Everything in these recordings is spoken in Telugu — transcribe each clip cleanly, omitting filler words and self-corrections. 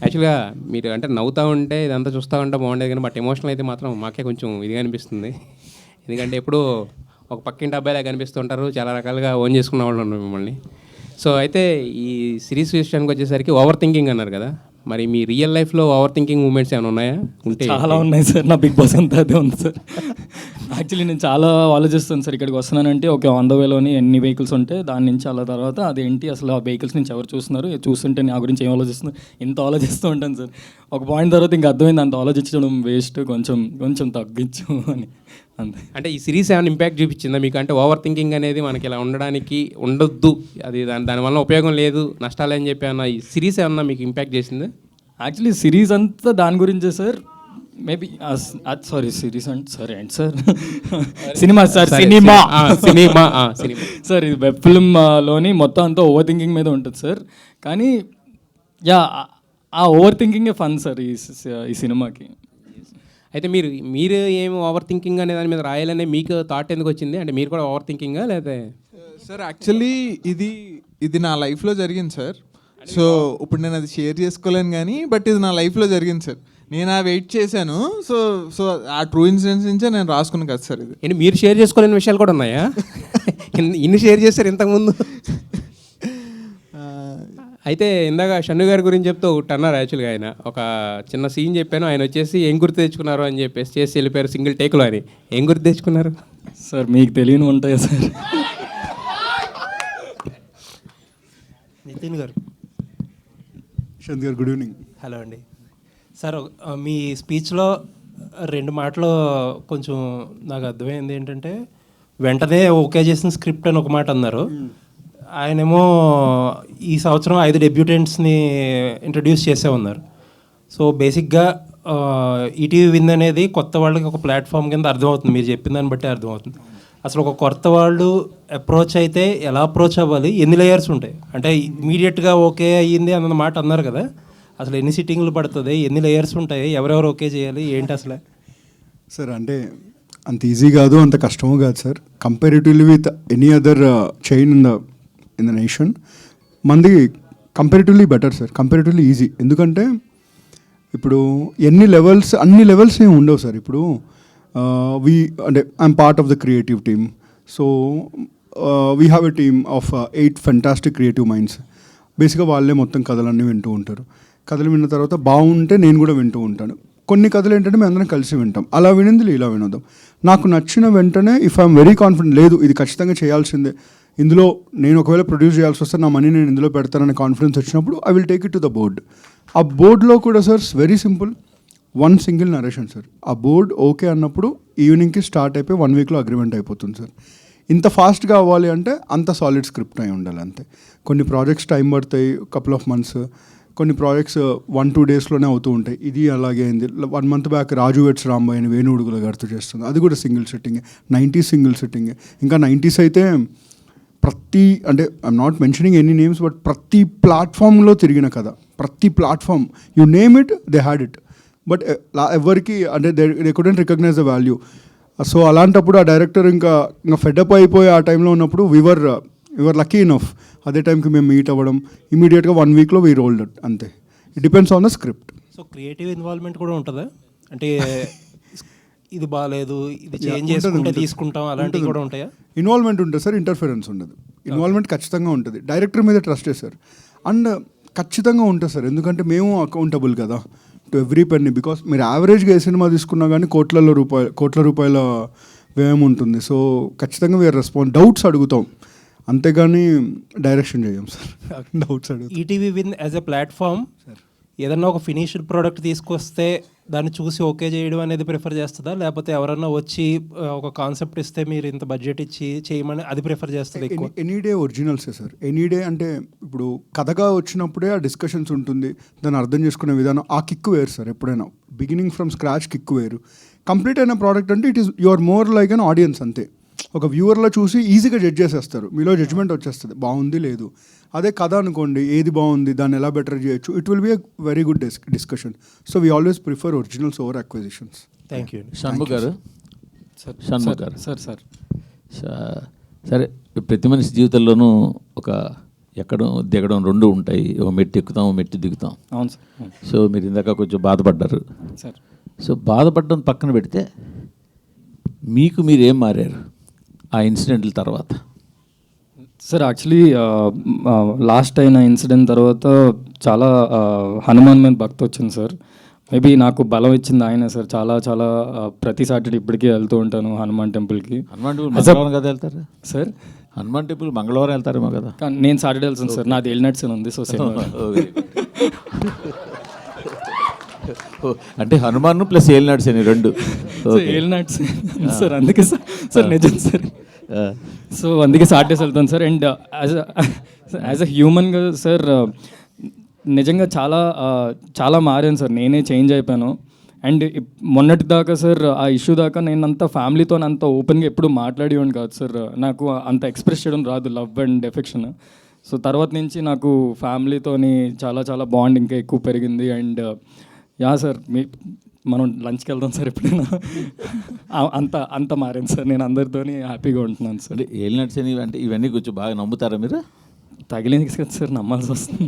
యాక్చువల్‌గా మీరు అంటే నవ్వుతా ఉంటే ఇదంతా చూస్తా ఉంటే బాగుండేది కానీ బట్ ఎమోషనల్ అయితే మాత్రం మాకే కొంచెం ఇదిగా అనిపిస్తుంది. ఎందుకంటే ఎప్పుడూ ఒక పక్కింటి అబ్బాయిలా కనిపిస్తుంటారు. చాలా రకాలుగా ఓన్ చేసుకున్న వాళ్ళు ఉన్నారు మిమ్మల్ని. సో అయితే ఈ సిరీస్ విషయానికి వచ్చేసరికి ఓవర్ థింకింగ్ అన్నారు కదా! మరి మీ రియల్ లైఫ్‌లో ఓవర్ థింకింగ్ మూవ్‌మెంట్స్ ఏమైనా ఉన్నాయా? ఉంటే చాలా ఉన్నాయి సార్. నా బిగ్ బాస్ అంతా అదే ఉంది సార్. యాక్చువల్లీ నేను చాలా ఆలోచిస్తాను సార్. ఇక్కడికి వస్తున్నానంటే ఒక ఆన్ ద వేలోని ఎన్ని వెహికల్స్ ఉంటే దాని నుంచి అలా తర్వాత అదేంటి అసలు ఆ వెహికల్స్ నుంచి ఎవరు చూస్తున్నారు, చూస్తుంటే నా గురించి ఏం ఆలోచిస్తున్నారు, ఇంత ఆలోచిస్తూ ఉంటాను సార్. ఒక పాయింట్ తర్వాత ఇంకా అర్థమైంది అంత ఆలోచించడం వేస్ట్, కొంచెం కొంచెం తగ్గించు అని. అంతే. అంటే ఈ సిరీస్ ఏమైనా ఇంపాక్ట్ చూపించిందా మీకు? అంటే ఓవర్ థింకింగ్ అనేది మనకి ఇలా ఉండడానికి ఉండొద్దు, అది దానివల్ల ఉపయోగం లేదు, నష్టాలు అని చెప్పి ఏమన్నా ఈ సిరీస్ ఏమన్నా మీకు ఇంపాక్ట్ చేసిందా? యాక్చువల్లీ సిరీస్ అంతా దాని గురించే సార్. మేబీ సారీ సిరీస్ అంటే సరే అండి sir, cinema sir, cinema cinema sir. ఇది వెబ్ ఫిల్మ్లోని మొత్తం అంతా ఓవర్ థింకింగ్ మీద ఉంటుంది సార్. కానీ యా, ఆ ఓవర్ థింకింగే ఫన్ సార్ ఈ సినిమాకి. అయితే మీరు ఏమి ఓవర్ థింకింగ్ అనే దాని మీద రాయాలనే మీకు థాట్ ఎందుకు వచ్చింది? అంటే మీరు కూడా ఓవర్ థింకింగా లేదా? సార్ యాక్చువల్లీ ఇది నా లైఫ్లో జరిగింది సార్. సో ఇప్పుడు నేను అది షేర్ చేసుకోలేను కానీ బట్ ఇది నా లైఫ్లో జరిగింది సార్. నేను ఆ వెయిట్ చేశాను. సో సో ఆ ట్రూ ఇన్సిడెంట్స్ నుంచే నేను రాసుకున్నాను కదా సార్. ఇది మీరు షేర్ చేసుకోలేని విషయాలు కూడా ఉన్నాయా? ఇన్ని షేర్ చేశారు ఇంతకుముందు. అయితే ఇందాక షన్ను గారి గురించి చెప్తే ఒకటి అన్నారు. యాక్చువల్గా ఆయన ఒక చిన్న సీన్ చెప్పాను, ఆయన వచ్చేసి ఏం గుర్తు తెచ్చుకున్నారు అని చెప్పేసి చేసి వెళ్ళిపోయారు సింగిల్ టేక్లో అని. ఏం గుర్తు తెచ్చుకున్నారు సార్? మీకు తెలియని ఉంటాయా సార్? నితిన్ గారు. శాంత్ గారు గుడ్ ఈవినింగ్. హలో అండి సార్. మీ స్పీచ్లో 2 మాటలు కొంచెం నాకు అర్థమైంది. ఏంటంటే వెంటనే ఓకే చేసిన స్క్రిప్ట్ అని ఒక మాట అన్నారు. ఆయనేమో ఈ సంవత్సరం 5 డెబ్యూటెంట్స్ని ఇంట్రడ్యూస్ చేసే ఉన్నారు. సో బేసిక్గా ఈటీవీ విన్ అనేది కొత్త వాళ్ళకి ఒక ప్లాట్ఫామ్ కింద అర్థమవుతుంది. మీరు చెప్పిన దాన్ని బట్టి అర్థమవుతుంది. అసలు ఒక కొత్త వాళ్ళు అప్రోచ్ అయితే ఎలా అప్రోచ్ అవ్వాలి, ఎన్ని లేయర్స్ ఉంటాయి, అంటే ఇమీడియట్గా ఓకే అయ్యింది అన్న మాట అన్నారు కదా, అసలు ఎన్ని సిట్టింగ్లు పడుతుంది, ఎన్ని లేయర్స్ ఉంటాయి, ఎవరెవరు ఓకే చేయాలి, ఏంటి అసలు? సార్ అంటే అంత ఈజీ కాదు, అంత కష్టము కాదు sir. Comparatively with any other chain in the nation మంది comparatively better sir, comparatively easy. ఎందుకంటే ఇప్పుడు అన్ని లెవెల్స్ ఏమి ఉండవు సార్. ఇప్పుడు అంటే I'm part of the creative team. So we have a team of 8 fantastic creative minds. బేసిక్గా వాళ్ళే మొత్తం కథలన్నీ వింటూ ఉంటారు. కథలు విన్న తర్వాత బాగుంటే నేను కూడా వింటూ ఉంటాను. కొన్ని కథలు ఏంటంటే మేము అందరం కలిసి వింటాం. అలా వినింది ఇలా వినోదాం. నాకు నచ్చిన వెంటనే ఇఫ్ ఐఎమ్ వెరీ కాన్ఫిడెంట్, లేదు ఇది ఖచ్చితంగా చేయాల్సిందే, ఇందులో నేను ఒకవేళ ప్రొడ్యూస్ చేయాల్సి వస్తే నా మనీ నేను ఇందులో పెడతాననే కాన్ఫిడెన్స్ వచ్చినప్పుడు I will take it to the board. ఆ బోర్డ్లో కూడా sir very simple, 1 single narration sir. ఆ బోర్డ్ ఓకే అన్నప్పుడు ఈవినింగ్కి స్టార్ట్ అయిపోయి 1 వీక్లో అగ్రిమెంట్ అయిపోతుంది సార్. ఇంత ఫాస్ట్గా అవ్వాలి అంటే అంత సాలిడ్ స్క్రిప్ట్ అయి ఉండాలి అంతే. కొన్ని ప్రాజెక్ట్స్ టైం పడతాయి, కపుల్ ఆఫ్ మంత్స్. కొన్ని ప్రాజెక్ట్స్ 1-2 డేస్లోనే అవుతూ ఉంటాయి. ఇది అలాగే అయింది. 1 మంత్ బ్యాక్ రాజు వెట్స్ రాంబాయ్ అని వేణుగుడుగుల గారితో చేస్తుంది. అది కూడా సింగిల్ సిట్టింగే. 90s single సిట్టింగే. ఇంకా 90s అయితే అంటే I'm not mentioning any names, but ప్రతి ప్లాట్ఫామ్లో తిరిగిన కదా, ప్రతి platform you name it they had it. But ఎవరికి అంటే they couldn't recognise the value. So అలాంటప్పుడు ఆ డైరెక్టర్ ఇంకా ఫెడప్ అయిపోయి ఆ టైంలో ఉన్నప్పుడు వివర్ లక్కీ ఇనఫ్. అదే టైంకి మేము మీట్ అవ్వడం, ఇమీడియట్గా 1 వీక్లో వీ రోల్డ్ ఇట్ అంతే. It depends on the script. So creative involvement కూడా ఉంటుందా? అంటే ఇది బాగాలేదు, ఇది చేంజ్ చేసుకుంటే తీసుకుంటాం, అలాంటివి కూడా ఉంటాయా? ఇన్వాల్వ్మెంట్ ఉంటుంది సార్, ఇంటర్ఫరెన్స్ ఉండదు. ఇన్వాల్వ్మెంట్ ఖచ్చితంగా ఉంటుంది. డైరెక్టర్ మీద ట్రస్ట్ సార్. అండ్ ఖచ్చితంగా ఉంటుంది సార్, ఎందుకంటే మేము అకౌంటబుల్ కదా టు ఎవ్రీ పెన్నీ. బికాస్ మీరు యావరేజ్గా ఏ సినిమా తీసుకున్నా కానీ కోట్ల రూపాయల వ్యయం ఉంటుంది. సో ఖచ్చితంగా వీఆర్ డౌట్స్ అడుగుతాం, అంతేగాని డైరెక్షన్ చేయం సార్. డౌట్స్ అడుగుతాం. ETV win as a platform ఏదన్నా ఒక ఫినిష్డ్ ప్రోడక్ట్ తీసుకొస్తే దాన్ని చూసి ఓకే చేయడం అనేది ప్రిఫర్ చేస్తుందా, లేకపోతే ఎవరన్నా వచ్చి ఒక కాన్సెప్ట్ ఇస్తే మీరు ఇంత బడ్జెట్ ఇచ్చి చేయమని అది ప్రిఫర్ చేస్తుంది? ఎనీ డే ఒరిజినల్సే సార్. ఎనీ డే అంటే ఇప్పుడు కథగా వచ్చినప్పుడే ఆ డిస్కషన్స్ ఉంటుంది, దాన్ని అర్థం చేసుకునే విధానం, ఆ కిక్ వేరు సార్. ఎప్పుడైనా బిగినింగ్ ఫ్రమ్ స్క్రాచ్ కిక్ వేరు. కంప్లీట్ అయిన ప్రోడక్ట్ అంటే it is you are more like an audience అంతే. ఒక వ్యూవర్లో చూసి ఈజీగా జడ్జ్ చేసేస్తారు, మీలో జడ్జ్మెంట్ వచ్చేస్తుంది బాగుంది లేదు. అదే కథ అనుకోండి, ఏది బాగుంది, దాన్ని ఎలా బెటర్ చేయొచ్చు, it will be a very good discussion. So we always prefer originals over acquisitions. Thank you. Shanmukh గారు సార్ సరే, ప్రతి మనిషి జీవితంలోనూ ఒక ఎక్కడం దిగడం రెండు ఉంటాయి. ఒక మెట్టు ఎక్కుతాం, ఒక మెట్టు దిగుతాం. అవును సార్, అవును సో మీరు ఇందాక కొంచెం బాధపడ్డారు. సార్. సో బాధపడడం పక్కన పెడితే మీకు మీరు ఏం మారారు ఆ ఇన్సిడెంట్ల తర్వాత? సార్ యాక్చువల్లీ లాస్ట్ అయిన ఇన్సిడెంట్ తర్వాత చాలా హనుమాన్ మీద భక్తి వచ్చింది సార్. మేబీ నాకు బలం ఇచ్చింది ఆయనే సార్. చాలా చాలా ప్రతి సాటర్డే ఇప్పటికీ వెళ్తూ ఉంటాను హనుమాన్ టెంపుల్కి. హనుమాన్ టెంపుల్ మంగళవారం కదా వెళ్తారు సార్? హనుమాన్ టెంపుల్ మంగళవారం వెళ్తారేమో కదా? కానీ నేను సాటర్డే వెళ్తాను సార్, నాది ఏలినట్స్ అని ఉంది. సో అంటే హనుమాన్ ప్లస్ ఏలినాడ్స్ అని రెండు ఏలినట్స్ సార్, అందుకే సార్ నిజం సార్. సో అందుకే సాటర్డేస్ వెళ్తాను సార్. అండ్ యాజ్ అ హ్యూమన్గా సార్ నిజంగా చాలా చాలా మారాను సార్. నేనే చేంజ్ అయిపోయాను. అండ్ మొన్నటి దాకా సార్ ఆ ఇష్యూ దాకా నేను అంత ఫ్యామిలీతో అంత ఓపెన్గా ఎప్పుడు మాట్లాడేవాడిని కాదు సార్. నాకు అంత ఎక్స్ప్రెస్ చేయడం రాదు, లవ్ అండ్ ఎఫెక్షన్. సో తర్వాత నుంచి నాకు ఫ్యామిలీతోని చాలా చాలా బాండ్ ఇంకా ఎక్కువ పెరిగింది. అండ్ యా సార్, మనం లంచ్కి వెళ్దాం సార్ ఎప్పుడైనా. అంత అంత మారాను సార్. నేను అందరితోని హ్యాపీగా ఉంటున్నాను సార్. అంటే ఏలినాడ్స్ అని అంటే ఇవన్నీ కొంచెం బాగా నమ్ముతారా మీరు? తగిలింది కదా సార్, నమ్మాల్సి వస్తుంది.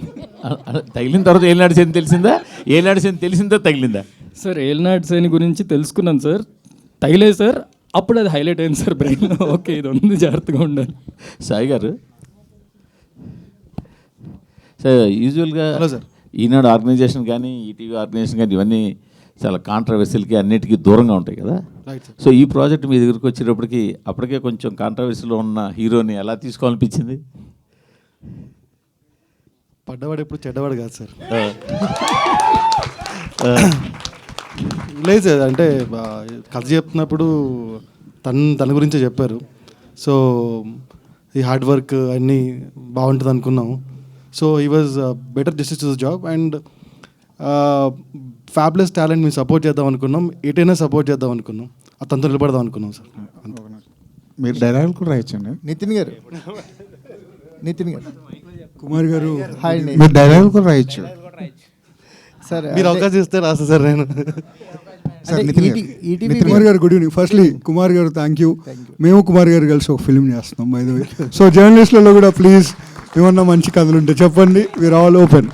తగిలిన తర్వాత ఏలినాడ్స్ అని తెలిసిందా? ఏలినాడ్స్ అని తెలిసిందా తగిలిందా? సార్ ఏలినాడ్స్ అని గురించి తెలుసుకున్నాను సార్, తగిలేదు సార్. అప్పుడు అది హైలైట్ అయింది సార్ బ్రెయిన్లో. ఓకే, ఇది ఉంది, జాగ్రత్తగా ఉండాలి. సాయి గారు సార్, యూజువల్గా ఈనాడు ఆర్గనైజేషన్ కానీ ఈటీవీ ఆర్గనైజేషన్ కానీ ఇవన్నీ చాలా కాంట్రవర్సీలకి అన్నిటికీ దూరంగా ఉంటాయి కదా. సో ఈ ప్రాజెక్ట్ మీ దగ్గరికి వచ్చేటప్పటికి అప్పటికే కొంచెం కాంట్రవర్సీలో ఉన్న హీరోని ఎలా తీసుకోవాలనిపించింది? పడ్డవాడు ఎప్పుడు చెడ్డవాడు కాదు సార్. లేదు సార్, అంటే కథ చెప్తున్నప్పుడు తన గురించే చెప్పారు. సో ఈ హార్డ్ వర్క్ అన్నీ బాగుంటుంది అనుకున్నాం. సో ఈ was better justice to the job and fables talent మేము సపోర్ట్ చేద్దాం అనుకున్నాం. ఎటైనా సపోర్ట్ చేద్దాం అనుకున్నాం, అతనితో నిలబడదాం అనుకున్నాం సార్. మీరు డైలాగులు కూడా రాయొచ్చండి. నితిన్ గారు కుమార్ గారు హాయ్ అండి. మీరు డైలాగులు కూడా రాయొచ్చు సార్ మీరు అవకాశం ఇస్తే రాస్తా సార్ నేను. సార్. నితిన్ గారు. ఈటీవీ కుమార్ గారు గుడ్ ఈవినింగ్. ఫస్ట్లీ కుమార్ గారు థ్యాంక్ యూ. మేము కుమార్ గారు కలిసి ఒక ఫిల్మ్ చేస్తున్నాం బై ద వే. సో జర్నలిస్టులలో కూడా ప్లీజ్ ఏమన్నా మంచి కథలు ఉంటే చెప్పండి, వీఆర్ ఆల్ ఓపెన్.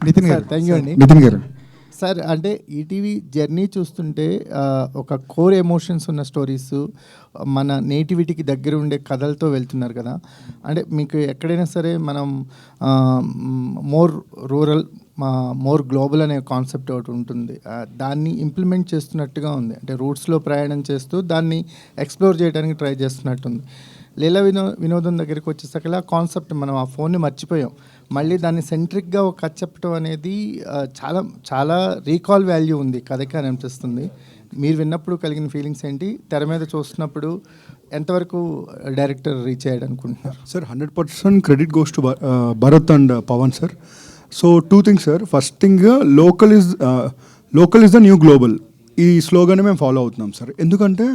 నితిన్ గారు. థ్యాంక్ యూ అండి. నితిన్ గారు సార్, అంటే ఈటీవీ జర్నీ చూస్తుంటే ఒక కోర్ ఎమోషన్స్ ఉన్న స్టోరీస్, మన నేటివిటీకి దగ్గర ఉండే కథలతో వెళ్తున్నారు కదా. అంటే మీకు ఎక్కడైనా సరే మనం మోర్ రూరల్, మోర్ గ్లోబల్ అనే కాన్సెప్ట్ ఒకటి ఉంటుంది. దాన్ని ఇంప్లిమెంట్ చేస్తున్నట్టుగా ఉంది. అంటే రూట్స్లో ప్రయాణం చేస్తూ దాన్ని ఎక్స్ప్లోర్ చేయడానికి ట్రై చేస్తున్నట్టుంది. లీలా వినోదం దగ్గరికి వచ్చేసరికి కాన్సెప్ట్ మనం ఆ ఫోన్ని మర్చిపోయాం. మళ్ళీ దాన్ని సెంట్రిక్గా ఒక కథ చెప్పడం అనేది చాలా చాలా రీకాల్ వాల్యూ ఉంది కథకి అని అనిపిస్తుంది. మీరు విన్నప్పుడు కలిగిన ఫీలింగ్స్ ఏంటి? తెర మీద చూస్తున్నప్పుడు ఎంతవరకు డైరెక్టర్ రీచ్ అయ్యాడు అనుకుంటున్నారు? Sir 100% credit goes to Bharat and Pavan sir. So two things sir. First thing, local is the new global. ఈ స్లోగానే మేము ఫాలో అవుతున్నాం సార్. ఎందుకంటే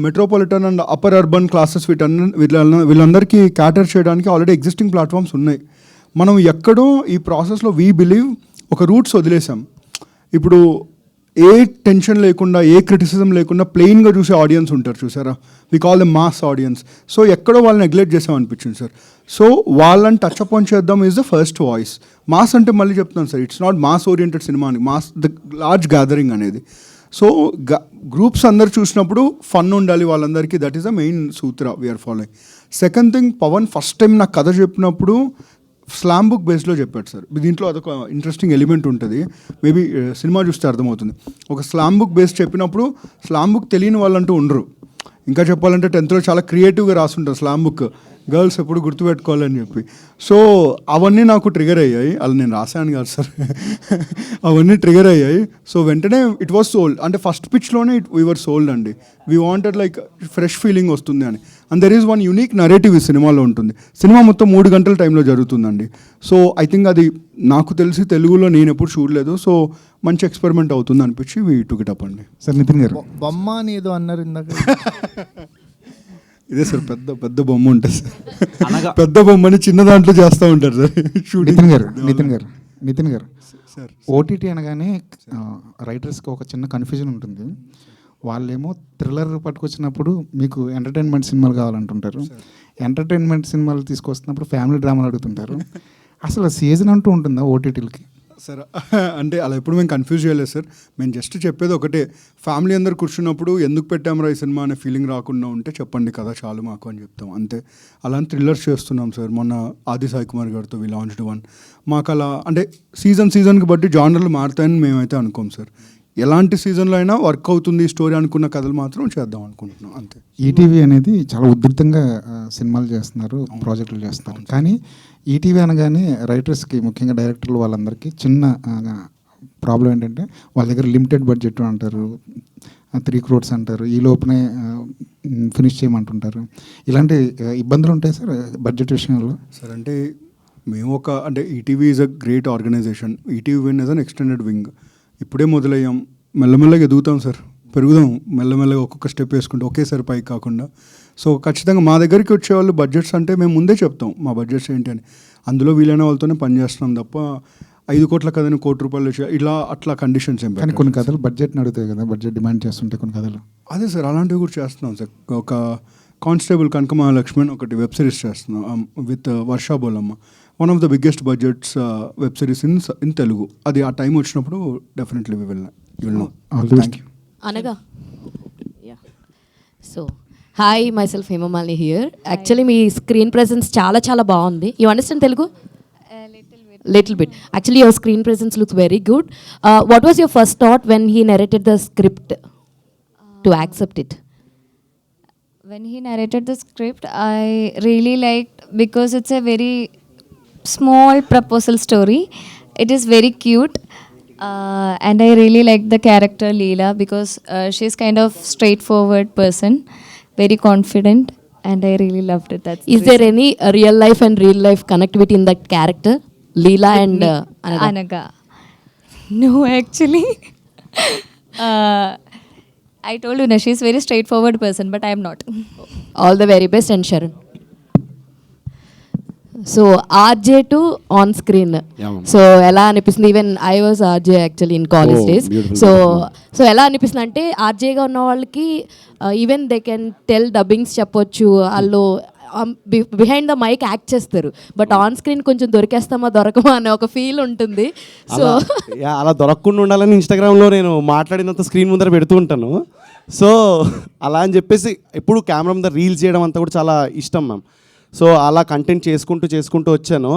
metropolitan and upper urban classes వీళ్ళందరికీ క్యాటర్ చేయడానికి ఆల్రెడీ ఎగ్జిస్టింగ్ ప్లాట్ఫామ్స్ ఉన్నాయి. మనం ఎక్కడో ఈ ప్రాసెస్లో వీ బిలీవ్ ఒక రూట్స్ వదిలేసాం. ఇప్పుడు ఏ టెన్షన్ లేకుండా, ఏ క్రిటిసిజం లేకుండా ప్లెయిన్గా చూసే ఆడియన్స్ ఉంటారు చూసారా, we call the mass audience. So ఎక్కడో వాళ్ళని నెగ్లెక్ట్ చేసాం అనిపించింది సార్. సో వాళ్ళని టచ్ అప్ ఆన్ చేద్దాం is the first voice. Mass అంటే మళ్ళీ చెప్తున్నాను sir, it's not mass oriented cinema అని, మాస్ ద లార్జ్ గ్యాదరింగ్ అనేది. సో గ్రూప్స్ అందరు చూసినప్పుడు ఫన్ ఉండాలి వాళ్ళందరికీ, దట్ ఈస్ ద మెయిన్ సూత్ర we're following. Second thing, Pavan first time నాకు కథ చెప్పినప్పుడు స్లామ్ బుక్ బేస్లో చెప్పాడు సార్. దీంట్లో అదొక ఇంట్రెస్టింగ్ ఎలిమెంట్ ఉంటుంది, మేబీ సినిమా చూస్తే అర్థమవుతుంది. ఒక స్లామ్ బుక్ బేస్ చెప్పినప్పుడు స్లామ్ బుక్ తెలియని వాళ్ళంటూ ఉండరు. ఇంకా చెప్పాలంటే 10th చాలా క్రియేటివ్గా రాసుంటారు స్లామ్ బుక్, గర్ల్స్ ఎప్పుడు గుర్తుపెట్టుకోవాలని చెప్పి. సో అవన్నీ నాకు ట్రిగర్ అయ్యాయి. అలా నేను రాశాను కాదు సార్, అవన్నీ ట్రిగర్ అయ్యాయి. సో వెంటనే ఇట్ వాస్ సోల్డ్. అంటే ఫస్ట్ పిచ్లోనే వీ వర్ సోల్డ్ అండి. We wanted like fresh feeling వస్తుంది అని. And there is one unique narrative ఈ సినిమాలో ఉంటుంది. సినిమా మొత్తం 3 గంటల టైంలో జరుగుతుందండి. సో ఐ థింక్ అది నాకు తెలిసి తెలుగులో నేను ఎప్పుడు చూడలేదు. సో మంచి ఎక్స్పెరిమెంట్ అవుతుంది అనిపించి వీ టుక్ ఇట్ అప్ అండి. సార్ నితిన్ గారు. బొమ్మ అని ఏదో అన్నారు ఇందాక. ఇదే సార్ పెద్ద బొమ్మ ఉంటుంది సార్. పెద్ద బొమ్మని చిన్న దాంట్లో చేస్తూ ఉంటారు sir shooting. Nitin garu sir, OTT అనగానే రైటర్స్కి ఒక చిన్న కన్ఫ్యూజన్ ఉంటుంది. వాళ్ళేమో థ్రిల్లర్ పట్టుకొచ్చినప్పుడు మీకు ఎంటర్టైన్మెంట్ సినిమాలు కావాలంటుంటారు, ఎంటర్టైన్మెంట్ సినిమాలు తీసుకొస్తున్నప్పుడు ఫ్యామిలీ డ్రామాలు అడుగుతుంటారు. అసలు సీజన్ అంటూ ఉంటుందా ఓటీటీలకి? సార్ అంటే అలా ఎప్పుడు మేము కన్ఫ్యూజ్ చేయలేదు సార్. మేము జస్ట్ చెప్పేది ఒకటే, ఫ్యామిలీ అందరు కూర్చున్నప్పుడు ఎందుకు పెట్టామరా ఈ సినిమా అనే ఫీలింగ్ రాకుండా ఉంటే చెప్పండి కదా చాలు మాకు అని చెప్తాం అంతే. అలాంటి థ్రిల్లర్స్ చేస్తున్నాం సార్. మొన్న ఆది సాయి కుమార్ గారితో వి లాంచ్డ్ వన్. మాకు అలా అంటే సీజన్కి బట్టి జానర్లు మారుతాయని మేమైతే అనుకోం సార్. ఎలాంటి సీజన్లో అయినా వర్క్ అవుతుంది స్టోరీ అనుకున్న కథలు మాత్రం చేద్దాం అనుకుంటున్నాం అంతే. ఈటీవీ అనేది చాలా ఉధృతంగా సినిమాలు చేస్తున్నారు, ప్రాజెక్టులు చేస్తున్నారు. కానీ ఈటీవీ అనగానే రైటర్స్కి, ముఖ్యంగా డైరెక్టర్లు వాళ్ళందరికీ చిన్న ప్రాబ్లం ఏంటంటే వాళ్ళ దగ్గర లిమిటెడ్ బడ్జెట్ అంటారు, 3 crores అంటారు, ఈ లోపునే ఫినిష్ చేయమంటుంటారు. ఇలాంటి ఇబ్బందులు ఉంటాయి సార్ బడ్జెట్ విషయంలో? సార్ అంటే మేము అంటే ETV is a great organisation. ETV Win is an extended wing. ఇప్పుడే మొదలయ్యాం, మెల్లమెల్లగా ఎదుగుతాం సార్, పెరుగుదాం మెల్లమెల్లగా, ఒక్కొక్క స్టెప్ వేసుకుంటూ ఒకేసారి పైకి కాకుండా. సో ఖచ్చితంగా మా దగ్గరికి వచ్చేవాళ్ళు బడ్జెట్స్ అంటే మేము ముందే చెప్తాం మా బడ్జెట్స్ ఏంటి అని. అందులో వీలైన వాళ్ళతోనే పనిచేస్తున్నాం తప్ప 5 కోట్ల కథని ₹1 ఇలా అట్లా కండిషన్స్ ఏం. కానీ కొన్ని కథలు బడ్జెట్ని అడుగుతాయి కదా, బడ్జెట్ డిమాండ్ చేస్తుంటే కొన్ని కథలు. అదే సార్, అలాంటివి కూడా చేస్తున్నాం సార్. ఒక కానిస్టేబుల్ కనక మహాలక్ష్మి అని ఒకటి వెబ్ సిరీస్ చేస్తున్నాం with Varsha Bollamma. One of the biggest budgets web series in Telugu. అది ఆ టైం వచ్చినప్పుడు definitely we will know. Thank you. అనగా so hi, myself Hemamalini here. Actually మీ స్క్రీన్ ప్రెజెన్స్ చాలా చాలా బాగుంది. You understand Telugu? Little bit. Actually, your screen presence looks very good. What was your first thought when he narrated the script to accept it? When he narrated the script, I really liked, because it's a very small proposal story. It is very cute. And I really liked the character Leela, because she's kind of straightforward person, very confident, and I really loved it. Is there any real life and real life connectivity in that character, Leela and Anaga? No, actually. I told you, she's very straightforward person, but I am not. All the very best. And Sharon. So RJ to on screen, so ఎలా అనిపిస్తుంది? Even I was RJ actually in college days. So ఎలా అనిపిస్తుంది అంటే ఆర్జేగా ఉన్న వాళ్ళకి even they can tell dubbings చెప్పొచ్చు, వాళ్ళు బిహైండ్ ద మైక్ యాక్ట్ చేస్తారు, బట్ ఆన్ స్క్రీన్ కొంచెం దొరికేస్తామా దొరకమా అనే ఒక ఫీల్ ఉంటుంది. సో అలా దొరకకుండా ఉండాలని ఇన్స్టాగ్రామ్లో నేను మాట్లాడినంత స్క్రీన్ ముందర పెడుతూ ఉంటాను. సో అలా అని చెప్పేసి ఎప్పుడు కెమెరా ముందర రీల్స్ చేయడం అంతా కూడా చాలా ఇష్టం మ్యామ్. సో అలా కంటెంట్ చేసుకుంటూ వచ్చాను.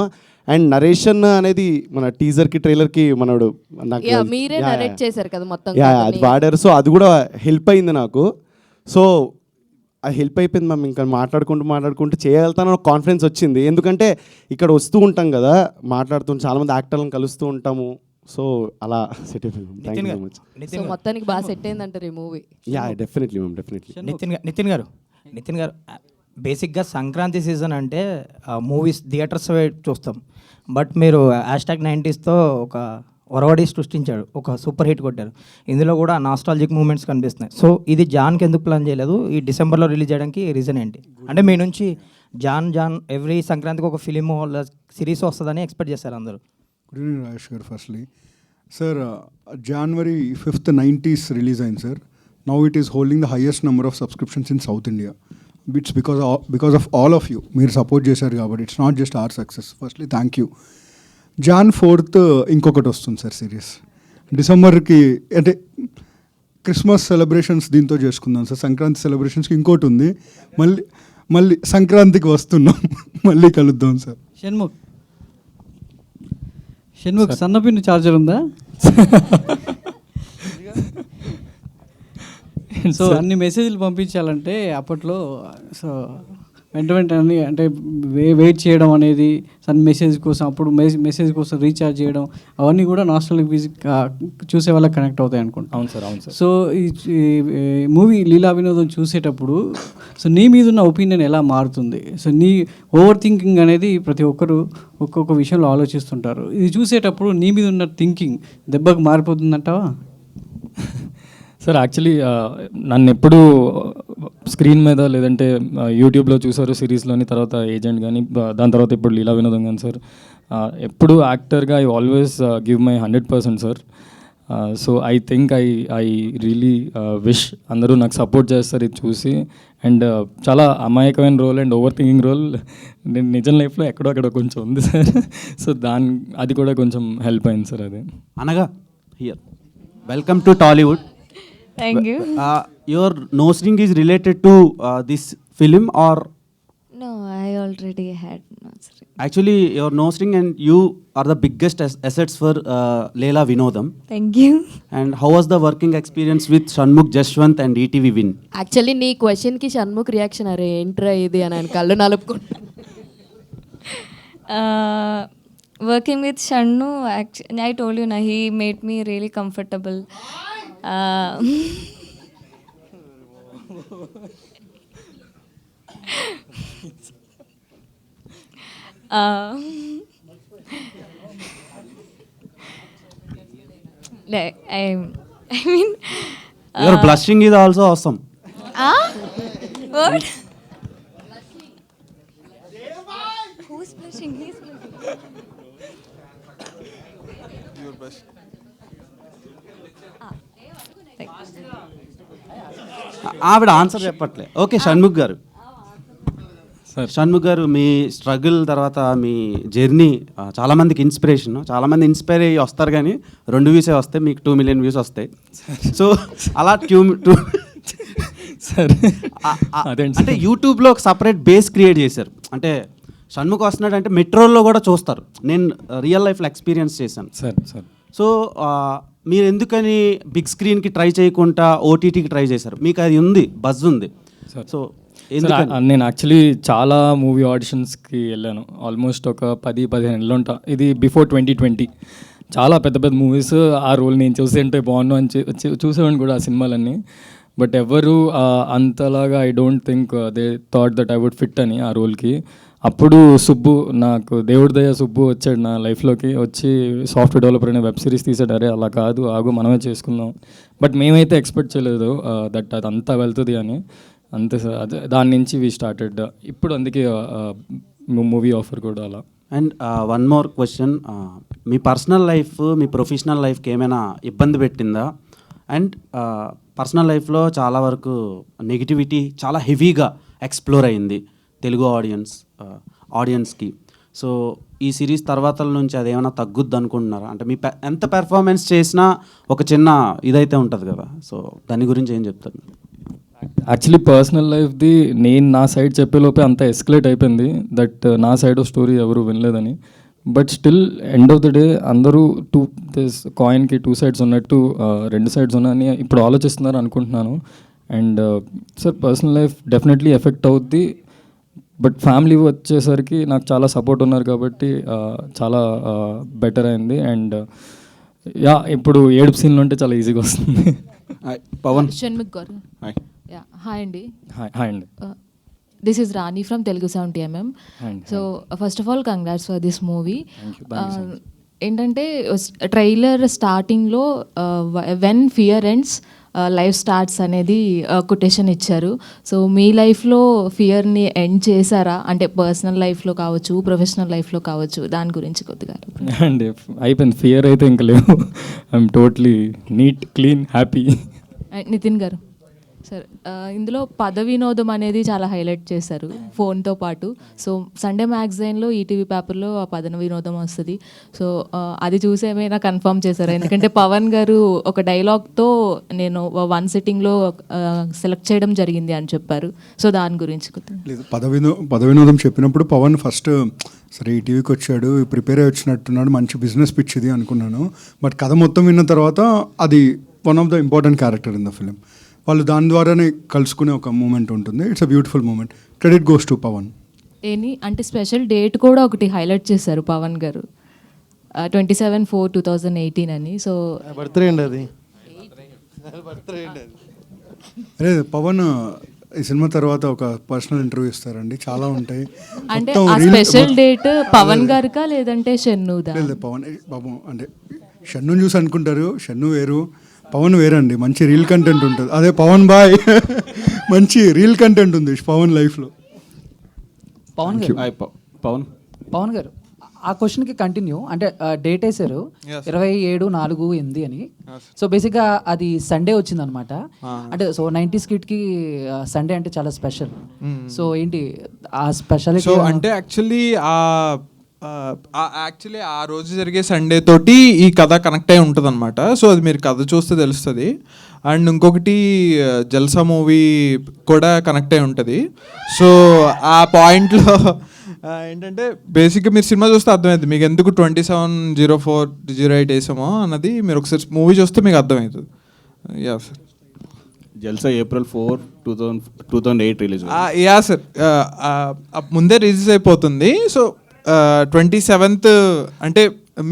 అండ్ నరేషన్ అనేది మన టీజర్కి ట్రైలర్కి మనడు మీరే నరేట్ చేశారు కదా మొత్తం, అది వాడారు. సో అది కూడా హెల్ప్ అయింది నాకు. సో అది హెల్ప్ అయిపోయింది మ్యామ్. ఇంకా మాట్లాడుకుంటూ చేయగలుగుతాను కాన్ఫిడెన్స్ వచ్చింది. ఎందుకంటే ఇక్కడ వస్తూ ఉంటాం కదా, చాలామంది యాక్టర్లను కలుస్తూ ఉంటాము. సో అలా సెట్ అయిపోయింది. Thank you so much. So మొత్తానికి బాగా సెట్ అయిందంటారు ఈ movie? Yeah, definitely ma'am, definitely. Nithin garu బేసిక్గా సంక్రాంతి సీజన్ అంటే మూవీస్ థియేటర్స్ చూస్తాం, బట్ మీరు #90sతో ఒక ఒరవడి సృష్టించాడు, ఒక సూపర్ హిట్ కొట్టారు. ఇందులో కూడా నాస్టాలజిక్ మూమెంట్స్ కనిపిస్తున్నాయి. సో ఇది జాన్కి ఎందుకు ప్లాన్ చేయలేదు? ఈ డిసెంబర్లో రిలీజ్ చేయడానికి రీజన్ ఏంటి? అంటే మీ నుంచి జాన్ ఎవ్రీ సంక్రాంతికి ఒక ఫిలిం సిరీస్ వస్తుందని ఎక్స్పెక్ట్ చేశారు అందరూ. గుడ్ ఈవినింగ్ రాజేష్ గారు. Firstly sir, January 5th 90s release అయింది సార్. Now it is holding the highest number of subscriptions in South India. It's because of all of you. మీరు సపోర్ట్ చేశారు కాబట్టి. It's not just our success. Firstly thank you. Jan 4th ఇంకొకటి వస్తుంది సార్ సిరీస్. డిసెంబర్కి అంటే క్రిస్మస్ సెలబ్రేషన్స్ దీంతో చేసుకుందాం సార్. సంక్రాంతి సెలబ్రేషన్స్కి ఇంకోటి ఉంది. మళ్ళీ సంక్రాంతికి వస్తున్నాం, మళ్ళీ కలుద్దాం సార్. షణ్ముఖ్ సన్నపిన్ చార్జర్ ఉందా? సో అన్ని మెసేజ్లు పంపించాలంటే అప్పట్లో సో వెంటనే అంటే వెయిట్ చేయడం అనేది మెసేజ్ కోసం, అప్పుడు మెసేజ్ కోసం రీఛార్జ్ చేయడం, అవన్నీ కూడా నాస్టాల్జిక్ మ్యూజిక్ చూసే వాళ్ళకి కనెక్ట్ అవుతాయి అనుకుంటా. అవును సార్, అవును సార్. సో ఈ మూవీ లీలా వినోదం చూసేటప్పుడు సో నీ మీద ఉన్న ఒపీనియన్ ఎలా మారుతుంది? సో నీ ఓవర్ థింకింగ్ అనేది ప్రతి ఒక్కరు ఒక్కొక్క విషయంలో ఆలోచిస్తుంటారు. ఇది చూసేటప్పుడు నీ మీద ఉన్న థింకింగ్ దెబ్బకు మారిపోతుందంటావా? సార్ యాక్చువల్లీ నన్ను ఎప్పుడు స్క్రీన్ మీద లేదంటే యూట్యూబ్లో చూసారు సిరీస్లోని, తర్వాత ఏజెంట్ కానీ, దాని తర్వాత ఇప్పుడు లీలా వినోదం కానీ సార్, ఎప్పుడు యాక్టర్గా I always give my 100% sir. So I think I really wish అందరూ నాకు సపోర్ట్ చేస్తారు ఇది చూసి. అండ్ చాలా అమాయకమైన role and over thinking role నేను నిజం లైఫ్లో ఎక్కడో అక్కడ కొంచెం ఉంది సార్. సో అది కూడా కొంచెం హెల్ప్ అయింది సార్. అది అనగా here welcome to Tollywood. Thank you. Your nose ring is related to this film or? No, I already had nose ring. Actually, your nose ring and you are the biggest assets for Leela Vinodam. Thank you. And how was the working experience with Shanmugh Jashwant and ETV Win? Actually నీ క్వశ్చన్కి షణ్ముఖ్ రియాక్షన్ అరే ఏంట్రా ఇది అని ఆయన కళ్ళు నలుపుకుంటా. Working with Shannu, actually, I told you, na, he made me really comfortable. Like, I mean, Your blushing is also awesome. what? Who's blushing? He's blushing. ఆవిడ ఆన్సర్ చెప్పట్లే. ఓకే, షణ్ముఖ్ గారు. షణ్ముఖ్ గారు, మీ స్ట్రగుల్ తర్వాత మీ జర్నీ చాలామందికి ఇన్స్పిరేషన్. చాలామంది ఇన్స్పైర్ అయ్యి వస్తారు కానీ 2 వ్యూసే వస్తాయి, మీకు 2 million వ్యూస్ వస్తాయి. సో అలా అంటే యూట్యూబ్లో ఒక సపరేట్ బేస్ క్రియేట్ చేశారు. అంటే షణ్ముఖ్ వస్తున్నాడు అంటే మెట్రోల్లో కూడా చూస్తారు. నేను రియల్ లైఫ్లో ఎక్స్పీరియన్స్ చేశాను సార్. సో మీరు ఎందుకని బిగ్ స్క్రీన్కి ట్రై చేయకుండా ఓటీటీకి ట్రై చేశారు? మీకు అది ఉంది, బజ్ ఉంది. సో నేను యాక్చువల్లీ చాలా మూవీ ఆడిషన్స్కి వెళ్ళాను. ఆల్మోస్ట్ ఒక 10-15 నెలలు ఉంటా. ఇది బిఫోర్ 2020. చాలా పెద్ద పెద్ద మూవీస్ ఆ రోల్ నేను చూసి ఉంటే బాగున్నాను అని చూసేవాడిని కూడా ఆ సినిమాలన్నీ. బట్ ఎవరు అంతలాగా I don't think they thought that I would fit అని ఆ రోల్కి. అప్పుడు సుబ్బు, నాకు దేవుడి దయ సుబ్బు వచ్చాడు నా లైఫ్లోకి. వచ్చి సాఫ్ట్వేర్ డెవలపర్ అనే వెబ్ సిరీస్ తీసాడు. అరే అలా కాదు, ఆగు మనమే చేసుకుందాం. బట్ మేమైతే ఎక్స్పెక్ట్ చేయలేదు దట్ అదంతా వెళ్తుంది అని. అంతే సార్. అదే దాని నుంచి వి స్టార్టెడ్. ఇప్పుడు అందుకే మూవీ ఆఫర్ కూడా అలా. And one more question, me personal life me professional లైఫ్కి ఏమైనా ఇబ్బంది పెట్టిందా? అండ్ పర్సనల్ లైఫ్లో చాలా వరకు నెగిటివిటీ చాలా హెవీగా ఎక్స్ప్లోర్ అయింది తెలుగు ఆడియన్స్కి. సో ఈ సిరీస్ తర్వాత నుంచి అది ఏమైనా తగ్గుద్ది అనుకుంటున్నారా? అంటే మీ ఎంత పెర్ఫార్మెన్స్ చేసినా ఒక చిన్న ఇదైతే ఉంటుంది కదా, సో దాని గురించి ఏం చెప్తారు? యాక్చువల్లీ పర్సనల్ లైఫ్ది నేను నా సైడ్ చెప్పేలోపే అంత ఎస్కలేట్ అయిపోయింది దట్ నా సైడ్ ఆఫ్ స్టోరీ ఎవరు వినలేదని. But still end of the day అందరూ కాయిన్కి 2 sides ఉన్నట్టు 2 sides ఉన్నాయని ఇప్పుడు ఆలోచిస్తున్నారు అనుకుంటున్నాను. And sir personal life definitely effect అవుద్ది. బట్ ఫ్యామిలీ వచ్చేసరికి నాకు చాలా సపోర్ట్ ఉన్నారు కాబట్టి చాలా బెటర్ అయింది. అండ్ ఇప్పుడు ఏడుపు సీన్లు ఉంటే చాలా ఈజీగా వస్తుంది. పవన్. షణ్ముఖ్ గారు. హాయ్ అండి. హాయ్ అండి. This is Rani from Telugu 70mm. So first of all congrats for this movie. ఏంటంటే ట్రైలర్ స్టార్టింగ్లో when fear ends life starts అనేది కొటేషన్ ఇచ్చారు. సో మీ లైఫ్లో ఫియర్ని ఎండ్ చేశారా? అంటే పర్సనల్ లైఫ్లో కావచ్చు, ప్రొఫెషనల్ లైఫ్లో కావచ్చు, దాని గురించి కొద్దిగా. అండి అయిపోయింది, ఫియర్ అయితే ఇంకా లేవు. I'm totally neat, clean, happy. Nitin garu sir, ఇందులో పద వినోదం అనేది చాలా హైలైట్ చేశారు ఫోన్తో పాటు. సో సండే మ్యాగజైన్లో ఈటీవీ పేపర్లో ఆ పద వినోదం వస్తుంది. సో అది చూసి ఏమైనా కన్ఫర్మ్ చేశారా? ఎందుకంటే పవన్ గారు ఒక డైలాగ్తో నేను 1 sittingలో సెలెక్ట్ చేయడం జరిగింది అని చెప్పారు. సో దాని గురించి లేదు, పద వినోదం చెప్పినప్పుడు పవన్ ఫస్ట్ సరే ఈటీవీకి వచ్చాడు, ప్రిపేర్ అయ్యి వచ్చినట్టున్నాడు, మంచి బిజినెస్ పిచ్ ఇది అనుకున్నాను. బట్ కథ మొత్తం విన్న తర్వాత అది one of the important character in the film. వాళ్ళు దాని ద్వారానే కలుసుకునే ఒక మూమెంట్ ఉంటుంది. It's a beautiful moment. Credit goes to Pavan. అంటే స్పెషల్ డేట్ కూడా ఒకటి హైలైట్ చేశారు పవన్ గారు, 27/4/2018 అని. సో బర్త్డే అండి అది. అదే పవన్ ఈ సినిమా తర్వాత ఒక పర్సనల్ ఇంటర్వ్యూ ఇస్తారండి, చాలా ఉంటాయి. అంటే ఆ స్పెషల్ డేట్ పవన్ గారికా లేదంటే షన్నుదా? లేదు పవన్ బాబు, అంటే షన్ను చూసి అనుకుంటారు, షన్ను వేరు, పవన్ వేరండి. మంచి రీల్ కంటెంట్ ఉంటుంది. అదే పవన్ బాయ్ మంచి రీల్ కంటెంట్ ఉంది పవన్ లైఫ్లో. పవన్ గారు పవన్ పవన్ గారు ఆ క్వశ్చన్కి కంటిన్యూ అంటే డేట్ వేసారు 27/4/8 అని. సో బేసిక్గా అది సండే వచ్చిందనమాట. అంటే సో 90s కిడ్కి సండే అంటే చాలా స్పెషల్. సో ఏంటి ఆ స్పెషాలిటీ? సో అంటే యాక్చువల్లీ ఆ రోజు జరిగే సండే తోటి ఈ కథ కనెక్ట్ అయి ఉంటుంది అనమాట. సో అది మీరు కథ చూస్తే తెలుస్తుంది. అండ్ ఇంకొకటి జల్సా మూవీ కూడా కనెక్ట్ అయి ఉంటుంది. సో ఆ పాయింట్లో ఏంటంటే బేసిక్గా మీరు సినిమా చూస్తే అర్థమవుతుంది మీకు ఎందుకు 27/04/08 వేసామో అన్నది. మీరు ఒకసారి మూవీ చూస్తే మీకు అర్థమవుతుంది. Yeah sir. Jalsa April 4, 2008 release. Yeah sir, ముందే రిలీజ్ అయిపోతుంది. సో 27th అంటే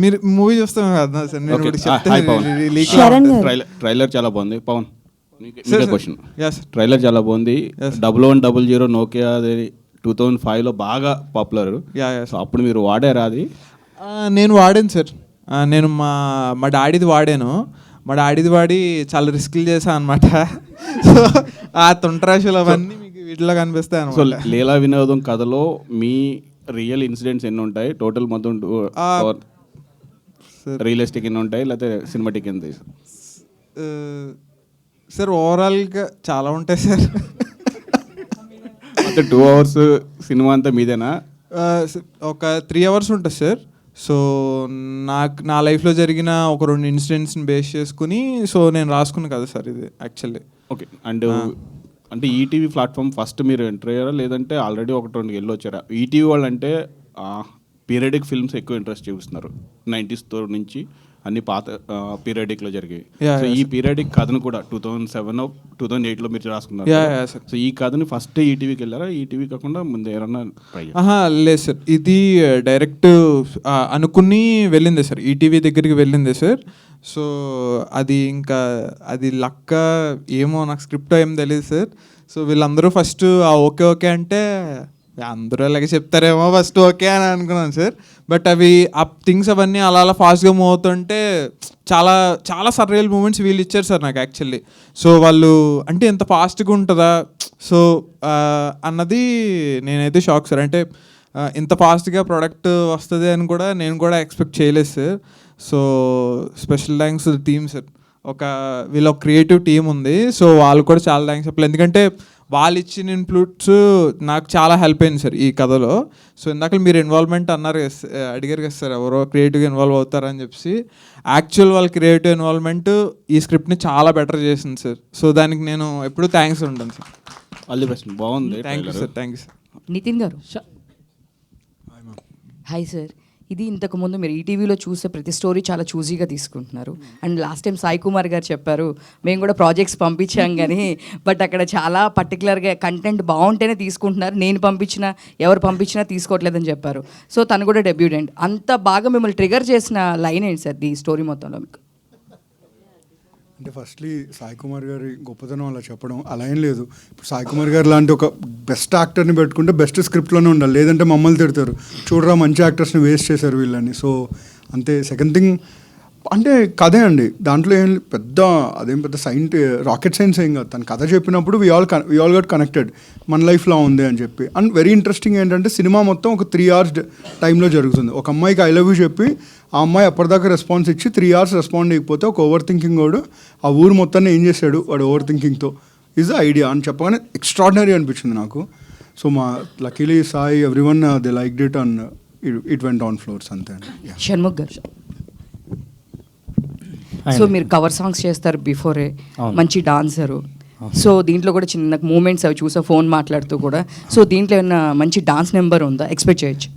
మీరు మూవీ చూస్తాం కదా సార్. ట్రైలర్ చాలా బాగుంది. పవన్ క్వశ్చన్, ట్రైలర్ చాలా బాగుంది. 1100 నోకియా 2005లో బాగా పాపులర్. సో అప్పుడు మీరు వాడారా అది? నేను వాడాను సార్. నేను మా డాడీది వాడాను. మా డాడీది వాడి చాలా రిస్క్లు చేశాను అనమాట. సో ఆ తుంటరాశులు అవన్నీ మీకు వీటిలో కనిపిస్తాయి అనమాట. సో లీలా వినోదం కథలో మీ రియల్ ఇన్సిడెంట్స్ ఎన్ని ఉంటాయి టోటల్? మొత్తం రియలిస్టిక్ ఎన్ని ఉంటాయి లేకపోతే సినిమాటిక్ ఎంత? సార్ ఓవరాల్గా చాలా ఉంటాయి సార్. అంటే 2 hours సినిమా అంతా మీదేనా? ఒక 3 hours ఉంటుంది సార్. సో నా లైఫ్లో జరిగిన ఒక 2 ఇన్సిడెంట్స్ని బేస్ చేసుకుని సో నేను రాసుకున్నాను కదా సార్ ఇది యాక్చువల్లీ. ఓకే. అండ్ అంటే ఈటీవీ ప్లాట్ఫామ్ ఫస్ట్ మీరు ఎంటర్ అయ్యారా లేదంటే ఆల్రెడీ 1-2 వెళ్ళి వచ్చారా? ఈటీవీ వాళ్ళు అంటే పీరియడిక్ ఫిల్మ్స్ ఎక్కువ ఇంట్రెస్ట్ చూపిస్తున్నారు. 90s నుంచి అన్ని పాత పీరియడిక్లో జరిగాయి. సో ఈ పీరియడిక్ కథను కూడా 2007, 2008లో మీరు రాసుకున్నారు. సో ఈ కథని ఫస్ట్ ఈటీవీకి వెళ్ళారా? ఈటీవీ కాకుండా ముందు ఏమన్నా ట్రై? లేదు సార్, ఇది డైరెక్ట్ అనుకుని వెళ్ళిందే సార్, ఈటీవీ దగ్గరికి వెళ్ళిందే సార్. సో అది ఇంకా అది లక్క ఏమో, నాకు స్క్రిప్ట్ ఏం తెలియదు సార్. సో వీళ్ళందరూ ఫస్ట్ ఓకే ఓకే అంటే అందరూ అలాగే చెప్తారేమో ఫస్ట్ ఓకే అని అనుకున్నాను సార్. బట్ అవి ఆ థింగ్స్ అవన్నీ అలా ఫాస్ట్గా మూవ్ అవుతుంటే చాలా చాలా సర్రియల్ మూమెంట్స్ వీళ్ళు ఇచ్చారు సార్ నాకు యాక్చువల్లీ. సో వాళ్ళు అంటే ఎంత ఫాస్ట్గా ఉంటుందా సో అన్నది నేనైతే షాక్ సార్. అంటే ఇంత ఫాస్ట్గా ప్రోడక్ట్ వస్తుంది అని కూడా నేను కూడా ఎక్స్పెక్ట్ చేయలేదు sir. So special thanks team sir. వీళ్ళ క్రియేటివ్ టీం ఉంది. సో వాళ్ళు కూడా చాలా థ్యాంక్స్ చెప్పలేదు, ఎందుకంటే వాళ్ళు ఇచ్చిన ఇన్పుట్స్ నాకు చాలా హెల్ప్ అయింది సార్ ఈ కథలో. సో ఇందాక మీరు ఇన్వాల్వ్మెంట్ అన్నారు అడిగారు కదా సార్, ఎవరో క్రియేటివ్గా ఇన్వాల్వ్ అవుతారని చెప్పి. యాక్చువల్ వాళ్ళ క్రియేటివ్ ఇన్వాల్వ్మెంట్ ఈ స్క్రిప్ట్ని చాలా బెటర్ చేసింది సార్. సో దానికి నేను ఎప్పుడూ థ్యాంక్స్ ఉంటాను సార్. All the best. బాగుంది. Thank you sir. Thank you sir. Nitin గారు హాయ్ సార్. ఇది ఇంతకుముందు మీరు ఈటీవీలో చూసే ప్రతి స్టోరీ చాలా చూజీగా తీసుకుంటున్నారు. And last time Sai Kumar గారు చెప్పారు మేము కూడా ప్రాజెక్ట్స్ పంపించాం కానీ బట్ అక్కడ చాలా పర్టికులర్గా కంటెంట్ బాగుంటేనే తీసుకుంటున్నారు, నేను పంపించినా ఎవరు పంపించినా తీసుకోవట్లేదని చెప్పారు. సో తను కూడా డెబ్యూటెంట్. అంత బాగా మిమ్మల్ని ట్రిగర్ చేసిన లైన్ ఏంటి సార్ ఈ స్టోరీ మొత్తంలో మీకు? అంటే ఫస్ట్లీ సాయి కుమార్ గారి గొప్పతనం అలా చెప్పడం అలా ఏం లేదు. ఇప్పుడు సాయి కుమార్ గారు లాంటి ఒక బెస్ట్ యాక్టర్ని పెట్టుకుంటే బెస్ట్ స్క్రిప్ట్లోనే ఉండాలి, లేదంటే మమ్మల్ని తిడతారు, చూడరా మంచి యాక్టర్స్ని వేస్ట్ చేశారు వీళ్ళని. సో అంతే. సెకండ్ థింగ్ అంటే కథే అండి, దాంట్లో ఏం అదేం పెద్ద రాకెట్ సైన్స్ ఏం కాదు. తను కథ చెప్పినప్పుడు వి ఆల్ గట్ కనెక్టెడ్, మన లైఫ్లో ఉంది అని చెప్పి. అండ్ వెరీ ఇంట్రెస్టింగ్ ఏంటంటే సినిమా మొత్తం ఒక 3 hours టైంలో జరుగుతుంది. ఒక అమ్మాయికి ఐ లవ్ యూ చెప్పి ఆ అమ్మాయి అప్పటిదాకా రెస్పాన్స్ ఇచ్చి 3 hours రెస్పాండ్ అయిపోతే ఒక ఓవర్ థింకింగ్ వాడు ఆ ఊరు మొత్తాన్ని ఏం చేశాడు వాడు ఓవర్ థింకింగ్తో ఈజ్ ద ఐడియా అని చెప్పగానే ఎక్స్ట్రాడినరీ అనిపించింది నాకు. సో మా luckily Sai everyone they like it and it went on floors అంతే. షణ్ముఖ్ గారు, సో మీరు కవర్ సాంగ్స్ చేస్తారు బిఫోరే, మంచి డాన్సరు. సో దీంట్లో కూడా చిన్న మూమెంట్స్ అవి చూసా ఫోన్ మాట్లాడుతూ కూడా. సో దీంట్లో ఏమైనా మంచి డాన్స్ నెంబర్ ఉందా ఎక్స్పెక్ట్ చేయొచ్చు?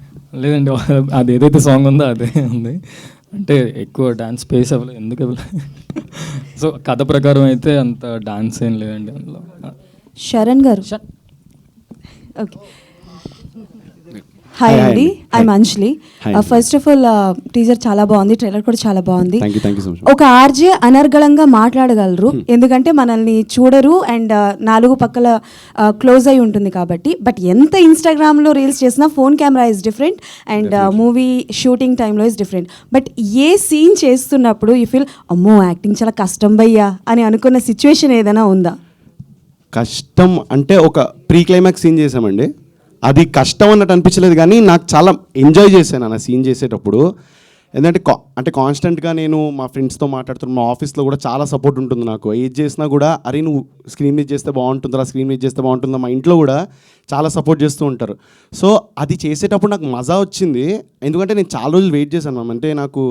లేదండి, అది ఏదైతే సాంగ్ ఉందో అదే ఉంది. అంటే ఎక్కువ డాన్స్ స్పేస్ అవ్వలేదు, ఎందుకు అవ్వలేదు. సో కథ ప్రకారం అయితే అంత డాన్స్ ఏం లేదండి అందులో. శరణ్ గారు ఓకే. హాయ్ అండి, I'm Anjali. First of all teaser చాలా బాగుంది, ట్రైలర్ కూడా చాలా బాగుంది. ఒక ఆర్జే అనర్గళంగా మాట్లాడగలరు, ఎందుకంటే మనల్ని చూడరు అండ్ 4 పక్కల క్లోజ్ అయి ఉంటుంది కాబట్టి. బట్ ఎంత ఇన్స్టాగ్రామ్లో రీల్స్ చేసినా phone camera is different and movie shooting టైంలో is different. But a scene చేస్తున్నప్పుడు యూ ఫీల్ అమ్మో యాక్టింగ్ చాలా కష్టం భయ్యా అని అనుకున్న సిచ్యువేషన్ ఏదైనా ఉందా? కష్టం అంటే ఒక ప్రీ క్లైమాక్స్ సీన్ చేసామండి, అది కష్టం అన్నట్టు అనిపించలేదు, కానీ నాకు చాలా ఎంజాయ్ చేశాను ఆ సీన్ చేసేటప్పుడు. ఎందుకంటే అంటే కాన్స్టెంట్గా నేను మా ఫ్రెండ్స్తో మాట్లాడుతున్నాను, మా ఆఫీస్లో కూడా చాలా సపోర్ట్ ఉంటుంది నాకు. ఏది చేసినా కూడా అరే నువ్వు స్క్రీన్ మీద చేస్తే బాగుంటుందా, స్క్రీన్ మీద చేస్తే బాగుంటుందా, మా ఇంట్లో కూడా చాలా సపోర్ట్ చేస్తూ ఉంటారు. సో అది చేసేటప్పుడు నాకు మజా వచ్చింది, ఎందుకంటే నేను చాలా రోజులు వెయిట్ చేశాను మ్యామ్. అంటే నాకు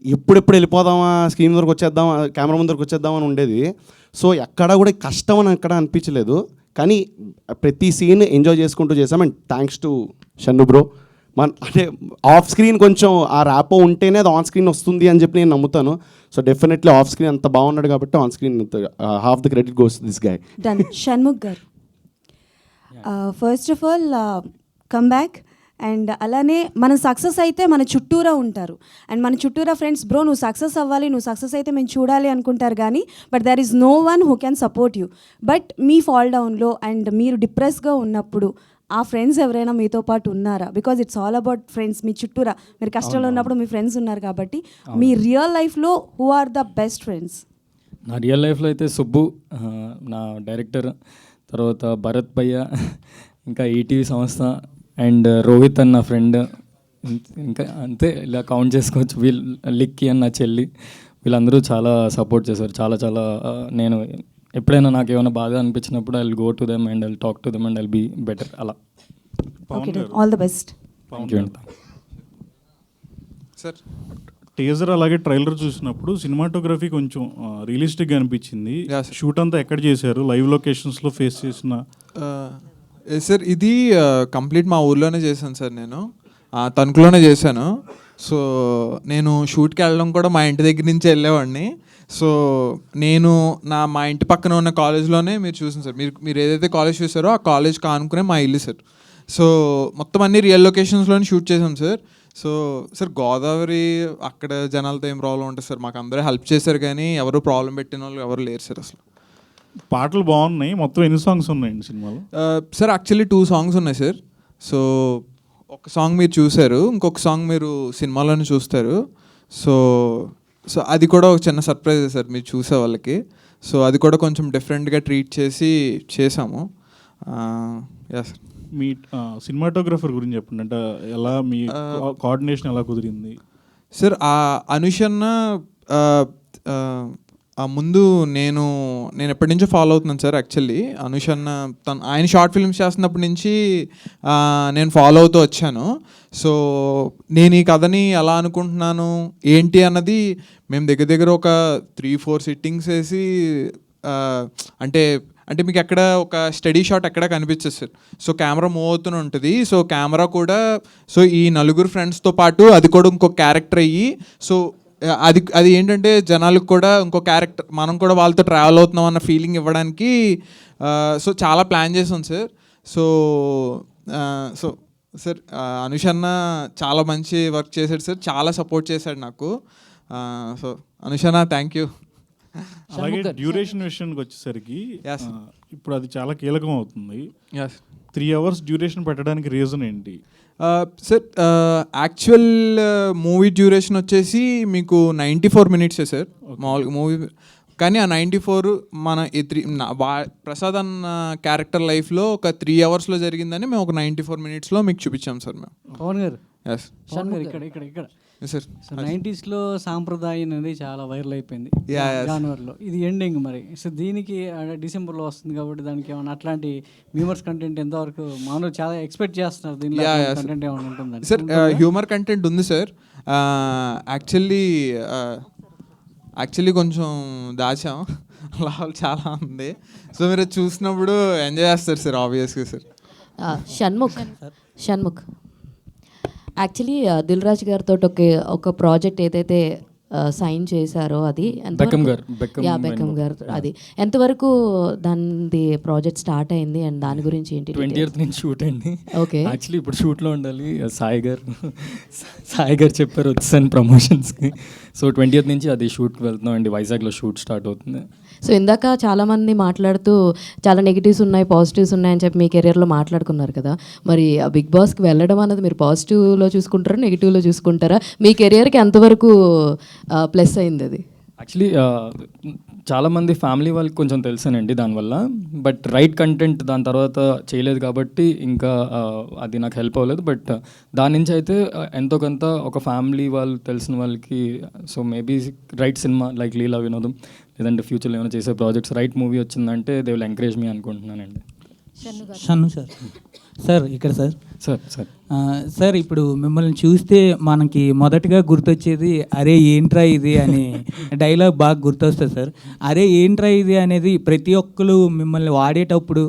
ఎప్పుడెప్పుడు వెళ్ళిపోదామా, స్క్రీన్ ముందరకు వచ్చేద్దామా, కెమెరా ముందరకు వచ్చేద్దామని ఉండేది. సో ఎక్కడ కూడా కష్టం అని ఎక్కడ అనిపించలేదు, కానీ ప్రతి సీన్ ఎంజాయ్ చేసుకుంటూ చేసాం. And thanks to Shannu bro. అంటే ఆఫ్ స్క్రీన్ కొంచెం ఆ ర్యాపో ఉంటేనే అది ఆన్ స్క్రీన్ వస్తుంది అని చెప్పి నేను నమ్ముతాను. సో డెఫినెట్లీ ఆఫ్ స్క్రీన్ అంత బాగున్నాడు కాబట్టి on screen half the credit goes this guy. Done. Shanmukh గారు, first of all come back. And అలానే మనం సక్సెస్ అయితే మన చుట్టూరా ఉంటారు, అండ్ మన చుట్టూరా ఫ్రెండ్స్ బ్రో నువ్వు సక్సెస్ అవ్వాలి, నువ్వు సక్సెస్ అయితే మేము చూడాలి అనుకుంటారు, కానీ but there is no one who can support you. But మీ ఫాల్ డౌన్లో అండ్ మీరు డిప్రెస్గా ఉన్నప్పుడు ఆ ఫ్రెండ్స్ ఎవరైనా మీతో పాటు ఉన్నారా? Because it's all about friends. మీ చుట్టూరా మీరు కష్టంలో ఉన్నప్పుడు మీ ఫ్రెండ్స్ ఉన్నారు కాబట్టి, మీ రియల్ లైఫ్లో who are the best friends? నా రియల్ లైఫ్లో అయితే సుబ్బు నా డైరెక్టర్, తర్వాత భరత్ భయ్య, ఇంకా ఈటీవీ సంస్థ, అండ్ రోహిత్ అన్న ఫ్రెండ్, ఇంకా అంతే ఇలా కౌంట్ చేసుకోవచ్చు. లిక్కీ అన్న చెల్లి, వీళ్ళందరూ చాలా సపోర్ట్ చేశారు. చాలా చాలా నేను ఎప్పుడైనా నాకు ఏమైనా బాధ అనిపించినప్పుడు I will go to them and I will talk to them and I will be better. అలా all the best. Thank you అండి. సార్ టీజర్ అలాగే ట్రైలర్ చూసినప్పుడు సినిమాటోగ్రఫీ కొంచెం రియలిస్టిక్గా అనిపించింది. షూట్ అంతా ఎక్కడ చేశారు? లైవ్ లొకేషన్స్లో ఫేస్ చేసిన? సార్ ఇది కంప్లీట్ మా ఊర్లోనే చేశాను సార్, నేను తణుకులోనే చేశాను. సో నేను షూట్కి వెళ్ళడం కూడా మా ఇంటి దగ్గర నుంచి వెళ్ళేవాడిని. సో నేను మా ఇంటి పక్కన ఉన్న కాలేజ్లోనే మీరు చూసాను సార్, మీరు ఏదైతే కాలేజ్ చూసారో ఆ కాలేజ్ కానుకునే మా ఇల్లు సార్. సో మొత్తం అన్ని రియల్ లొకేషన్స్లోనే షూట్ చేసాం సార్. సో సార్ గోదావరి అక్కడ జనాలతో ఏం ప్రాబ్లం ఉంటుంది సార్, మాకు అందరూ హెల్ప్ చేశారు, కానీ ఎవరు ప్రాబ్లం పెట్టిన వాళ్ళు ఎవరు లేరు సార్. అసలు పాటలు బాగున్నాయి. మొత్తం ఎన్ని సాంగ్స్ ఉన్నాయండి సినిమాలో? సార్ యాక్చువల్లీ 2 సాంగ్స్ ఉన్నాయి సార్. సో ఒక సాంగ్ మీరు చూశారు, ఇంకొక సాంగ్ మీరు సినిమాలోనే చూస్తారు. సో సో అది కూడా ఒక చిన్న సర్ప్రైజ్ సార్ మీరు చూసే వాళ్ళకి. సో అది కూడా కొంచెం డిఫరెంట్గా ట్రీట్ చేసి చేసాము. Yeah sir. మీ సినిమాటోగ్రఫర్ గురించి చెప్పండి, అంటే ఎలా మీ కోఆర్డినేషన్ ఎలా కుదిరింది? సార్ అనుషన్న ముందు నేను ఎప్పటి నుంచో ఫాలో అవుతున్నాను సార్. యాక్చువల్లీ అనుషన్న ఆయన షార్ట్ ఫిల్మ్స్ చేస్తున్నప్పటి నుంచి నేను ఫాలో అవుతూ వచ్చాను. సో నేను ఈ కథని ఎలా అనుకుంటున్నాను ఏంటి అన్నది మేము దగ్గర ఒక 3-4 సిట్టింగ్స్ వేసి అంటే మీకు ఎక్కడ ఒక స్టడీ షాట్ ఎక్కడ కనిపించదు సార్. సో కెమెరా మూవ్ అవుతూనే ఉంటుంది. సో కెమెరా కూడా సో ఈ నలుగురు ఫ్రెండ్స్తో పాటు అది కూడా ఇంకొక క్యారెక్టర్ అయ్యి, సో అది ఏంటంటే జనాలకు కూడా ఇంకో క్యారెక్టర్, మనం కూడా వాళ్ళతో ట్రావెల్ అవుతున్నాం అన్న ఫీలింగ్ ఇవ్వడానికి సో చాలా ప్లాన్ చేసాం సార్. సో సో సార్ అనుషన్న చాలా మంచి వర్క్ చేశాడు సార్, చాలా సపోర్ట్ చేశాడు నాకు. సో అనుషన్న థ్యాంక్ యూ. అలాగే డ్యూరేషన్ విషయానికి వచ్చేసరికి ఇప్పుడు అది చాలా కీలకం అవుతుంది. 3 hours డ్యూరేషన్ పెట్టడానికి రీజన్ ఏంటి? సార్ యాక్చువల్ మూవీ డ్యూరేషన్ వచ్చేసి మీకు 94 minutes సార్ మామూలుగా మూవీ, కానీ ఆ 94 మన ప్రసాద్ అన్న క్యారెక్టర్ లైఫ్లో ఒక 3 hours జరిగిందని మేము ఒక 94 minutes మీకు చూపించాం సార్ మేము. పవన్ గారు, ఎస్ ఇక్కడ సార్ 90s సాంప్రదాయం అనేది చాలా వైరల్ అయిపోయింది జనవరిలో. ఇది ఎండింగ్ మరి. సో దీనికి డిసెంబర్లో వస్తుంది కాబట్టి దానికి ఏమైనా అట్లాంటి హ్యూమర్స్ కంటెంట్ ఎంతవరకు మామూలు చాలా ఎక్స్పెక్ట్ చేస్తున్నారు దీనిలో కంటెంట్ ఏమైనా ఉంటుందని? సార్ హ్యూమర్ కంటెంట్ ఉంది సార్. యాక్చువల్లీ కొంచెం దాచాం, లాభాలు చాలా ఉంది. సో మీరు చూసినప్పుడు ఎంజాయ్ చేస్తారు సార్ ఆబ్వియస్గా సార్. షణ్ముఖ్ యాక్చువల్లీ దిల్ రాజు గారితో ఒక ప్రాజెక్ట్ ఏదైతే సైన్ చేశారో అది బెకమ్ గారు అది ఎంతవరకు దాని ప్రాజెక్ట్ స్టార్ట్ అయింది అండ్ దాని గురించి ఏంటి? 20th నుంచి షూట్ అండి. ఓకే, యాక్చువల్లీ ఇప్పుడు షూట్లో ఉండాలి. సాయి గారు చెప్పారు వచ్చాను ప్రమోషన్స్కి. సో 20th నుంచి అది షూట్కి వెళ్తున్నాం అండి. వైజాగ్లో షూట్ స్టార్ట్ అవుతుంది. సో ఇందాక చాలామంది మాట్లాడుతూ చాలా నెగిటివ్స్ ఉన్నాయి, పాజిటివ్స్ ఉన్నాయని చెప్పి మీ కెరియర్లో మాట్లాడుకున్నారు కదా. మరి ఆ బిగ్ బాస్కి వెళ్ళడం అన్నది మీరు పాజిటివ్లో చూసుకుంటారా, నెగిటివ్లో చూసుకుంటారా? మీ కెరియర్కి ఎంతవరకు ప్లస్ అయింది అది? యాక్చువల్లీ చాలామంది ఫ్యామిలీ వాళ్ళకి కొంచెం తెలుసానండి దానివల్ల, బట్ రైట్ కంటెంట్ దాని తర్వాత చేయలేదు కాబట్టి ఇంకా అది నాకు హెల్ప్ అవ్వలేదు. బట్ దాని నుంచి అయితే ఎంతో కొంత ఒక ఫ్యామిలీ వాళ్ళు తెలిసిన వాళ్ళకి, so maybe right cinema like Leela Vinodam లేదంటే ఫ్యూచర్లో ఏమైనా చేసే ప్రాజెక్ట్స్ రైట్ మూవీ వచ్చిందంటే దే విల్ ఎంకరేజ్ మీ అనుకుంటున్నానండి. షన్ను సార్, సార్ ఇక్కడ సార్ సార్ సార్ సార్ ఇప్పుడు మిమ్మల్ని చూస్తే మనకి మొదటగా గుర్తొచ్చేది అరే ఏంట్రా ఇది అని డైలాగ్ బాగా గుర్తొస్తుంది సార్. అరే ఏంట్రా ఇది అనేది ప్రతి ఒక్కరు మిమ్మల్ని వాడేటప్పుడు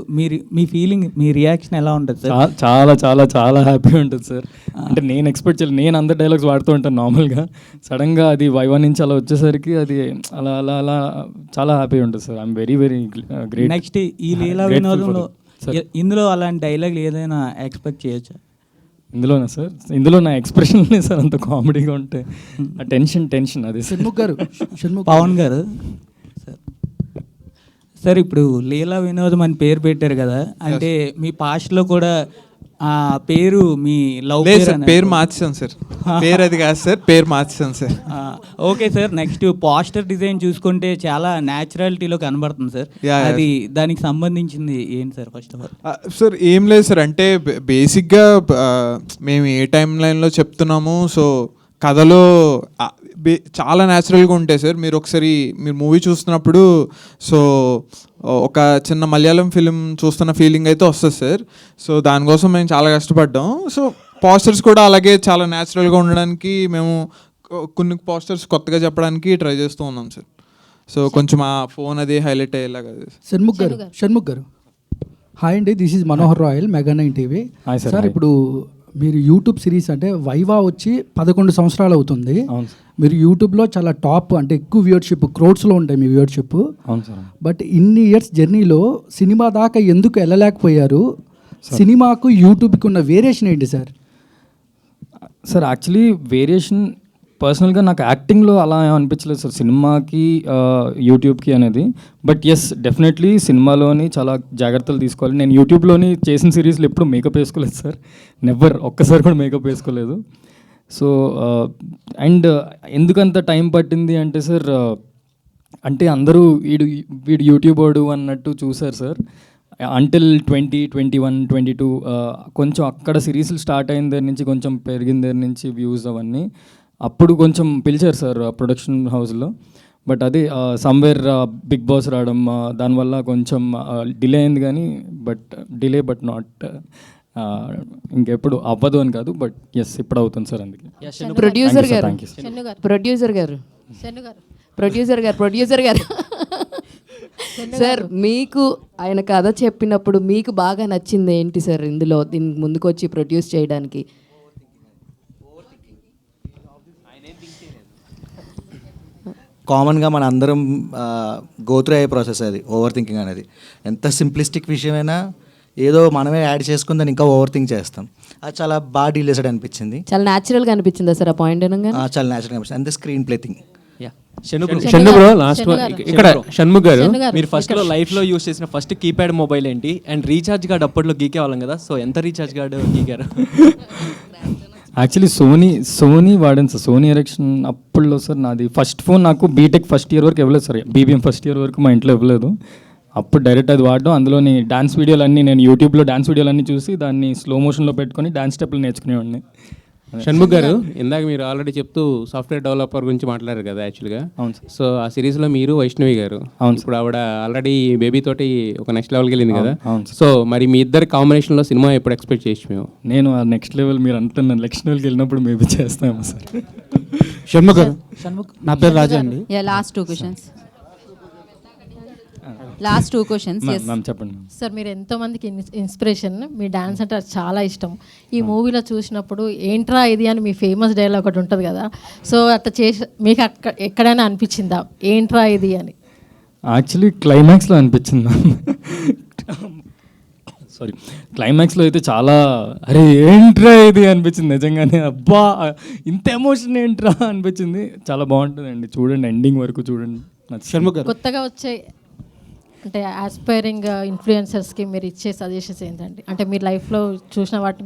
మీ ఫీలింగ్, మీ రియాక్షన్ ఎలా ఉంటుంది సార్? చాలా చాలా చాలా హ్యాపీ ఉంటుంది సార్. అంటే నేను ఎక్స్పెక్ట్ చేయలేదు, నేను అందరు డైలాగ్స్ వాడుతూ ఉంటాను నార్మల్గా, సడన్గా అది వైవా నుంచి అలా వచ్చేసరికి అది అలా అలా అలా చాలా హ్యాపీ ఉంటుంది sir. I'm very very great. Next ఈ లీలా వినోదంలో ఇందులో అలాంటి డైలాగ్ ఏదైనా ఎక్స్పెక్ట్ చేయొచ్చా? ఇందులోనా సార్? ఇందులో నా ఎక్స్ప్రెషన్లే సార్ అంత కామెడీగా ఉంటే ఆ టెన్షన్ అది. షణ్ముఖ్ గారు, పవన్ గారు సార్ ఇప్పుడు లీలా వినోదం అని పేరు పెట్టారు కదా, అంటే మీ పాస్ట్లో కూడా ఆ పేరు మీ లవ్ పేరు మార్చాను సార్. పేరు అది కాదు సార్, పేరు మార్చాను sir. Okay sir. Next poster design చూసుకుంటే చాలా న్యాచురాలిటీలో కనబడుతుంది సార్. అది దానికి సంబంధించింది ఏంటి sir? First of all sir ఏం లేదు సార్, అంటే బేసిక్గా మేము ఏ టైం లైన్లో చెప్తున్నాము, సో కథలో చాలా న్యాచురల్గా ఉంటాయి సార్. మీరు ఒకసారి మీరు మూవీ చూస్తున్నప్పుడు సో ఒక చిన్న మలయాళం ఫిలిం చూస్తున్న ఫీలింగ్ అయితే వస్తుంది సార్. సో దానికోసం మేము చాలా కష్టపడ్డాం. సో పోస్టర్స్ కూడా అలాగే చాలా న్యాచురల్గా ఉండడానికి మేము కొన్ని పోస్టర్స్ కొత్తగా చెప్పడానికి ట్రై చేస్తూ ఉన్నాం సార్. సో కొంచెం ఆ ఫోన్ అది హైలైట్ అయ్యేలాగా. షణ్ముఖ్ గారు హాయ్ అండి, దిస్ ఈజ్ మనోహర్ రాయల్, మెగా9 టీవీ. సార్ ఇప్పుడు మీరు యూట్యూబ్ సిరీస్ అంటే వైవా వచ్చి 11 సంవత్సరాలు అవుతుంది. మీరు యూట్యూబ్లో చాలా టాప్, అంటే ఎక్కువ వ్యూవర్షిప్, క్రోడ్స్లో ఉంటాయి మీ వ్యూవర్షిప్. బట్ ఇన్ని ఇయర్స్ జర్నీలో సినిమా దాకా ఎందుకు వెళ్ళలేకపోయారు? సినిమాకు యూట్యూబ్కి ఉన్న వేరియేషన్ ఏంటి సార్? సార్ యాక్చువల్లీ వేరియేషన్ పర్సనల్గా నాకు యాక్టింగ్లో అలా అనిపించలేదు సార్ సినిమాకి యూట్యూబ్కి అనేది. బట్ ఎస్ డెఫినెట్లీ సినిమాలోని చాలా జాగ్రత్తలు తీసుకోవాలి. నేను యూట్యూబ్లోని చేసిన సిరీస్లో ఎప్పుడు మేకప్ వేసుకోలేదు సార్, నెవర్, ఒక్కసారి కూడా మేకప్ వేసుకోలేదు. సో అండ్ ఎందుకంత టైం పట్టింది అంటే సార్, అంటే అందరూ వీడు యూట్యూబర్డు అన్నట్టు చూసారు సార్. అంటిల్ 2021, 22 కొంచెం అక్కడ సిరీస్లు స్టార్ట్ అయిన దగ్గర నుంచి కొంచెం పెరిగిన దగ్గర నుంచి వ్యూస్ అవన్నీ అప్పుడు కొంచెం పిలిచారు సార్ ప్రొడక్షన్ హౌస్లో. బట్ అది సమ్వేర్ బిగ్ బాస్ రావడం దానివల్ల కొంచెం డిలే అయింది కానీ, బట్ నాట్ ఇంకెప్పుడు అవ్వదు అని కాదు, బట్ ఎస్ ఇప్పుడు అవుతుంది సార్. అందుకే ప్రొడ్యూసర్ గారు సార్ మీకు ఆయన కథ చెప్పినప్పుడు మీకు బాగా నచ్చింది ఏంటి సార్ ఇందులో, దీనికి ముందుకు వచ్చి ప్రొడ్యూస్ చేయడానికి? కామన్గా మన అందరం గోత్రూ అయ్యే ప్రాసెస్ అది, ఓవర్ థింకింగ్ అనేది. ఎంత సింప్లిస్టిక్ విషయమైనా ఏదో మనమే యాడ్ చేసుకుని దాన్ని ఇంకా ఓవర్ థింక్ చేస్తాం. అది చాలా బాగా డీల్ చేసాడు అనిపించింది. చాలా న్యాచురల్గా అనిపించిందా సార్ ఆ పాయింట్? చాలా న్యాచురల్గా అనిపించింది. అంతే స్క్రీన్ ప్లే థింగ్. షణ్ముఖ్ గారు, మీరు ఫస్ట్లో లైఫ్లో యూస్ చేసిన ఫస్ట్ కీప్యాడ్ మొబైల్ ఏంటి? అండ్ రీఛార్జ్ కార్డ్ అప్పట్లో గీకే వాళ్ళం కదా, సో ఎంత రీఛార్జ్ కార్డు గీకారు? యాక్చువల్లీ సోనీ వాడాను సార్, సోనీ ఎరెక్షన్ అప్పుడులో సార్. నాది ఫస్ట్ ఫోన్ నాకు బీటెక్ ఫస్ట్ ఇయర్ వరకు ఇవ్వలేదు సార్, బీబీఎం ఫస్ట్ ఇయర్ వరకు మా ఇంట్లో ఇవ్వలేదు. అప్పుడు డైరెక్ట్ అది వాడడం, అందులోని డాన్స్ వీడియోలన్నీ నేను యూట్యూబ్లో డాన్స్ వీడియోలన్నీ చూసి దాన్ని స్లో మోషన్లో పెట్టుకొని డాన్స్ స్టెప్లు నేర్చుకునేవాడిని. షణ్ముఖ్ గారు, ఇందాక మీరు ఆల్రెడీ చెప్తూ సాఫ్ట్వేర్ డెవలపర్ గురించి మాట్లాడారు కదా యాక్చువల్గా. అవును. సో ఆ సిరీస్లో మీరు వైష్ణవి గారు, అవును, ఇప్పుడు ఆవిడ ఆల్రెడీ బేబీ తోటి ఒక నెక్స్ట్ లెవెల్కి వెళ్ళింది కదా. సో మరి మీ ఇద్దరు కాంబినేషన్లో సినిమా ఎప్పుడు ఎక్స్పెక్ట్ చేయొచ్చు మేము? నేను ఆ నెక్స్ట్ లెవెల్ మీరు అంటున్న నెక్స్ట్ లెవెల్కి వెళ్ళినప్పుడు మేబీ చేస్తాము సార్. షణ్ముఖ్ గారు, నా పేరు రాజా అండి. Last two questions. చెప్పండి సార్, మీరు ఎంతోమందికి ఇన్స్పిరేషన్, మీ డాన్స్ అంటే చాలా ఇష్టం. ఈ మూవీలో చూసినప్పుడు ఏంట్రా ఇది అని మీ ఫేమస్ డైలాగ్ ఒకటి ఉంటుంది కదా, సో అట్లా చేసి మీకు ఎక్కడైనా అనిపించిందా ఏంట్రా ఇది అని? యాక్చువల్లీ క్లైమాక్స్లో అనిపించింది. సారీ, క్లైమాక్స్లో అయితే చాలా అరే ఏంట్రా ఇది అనిపించింది నిజంగానే. అబ్బా ఇంత ఎమోషన్ ఏంట్రా అనిపించింది. చాలా బాగుంటుందండి, చూడండి, ఎండింగ్ వరకు చూడండి. కొత్తగా వచ్చే అంటే ఆస్పైరింగ్ ఇన్ఫ్లుయెన్సర్స్కి మీరు ఇచ్చే సజెషన్స్ ఏంటండి? అంటే మీరు లైఫ్లో చూసిన వాటి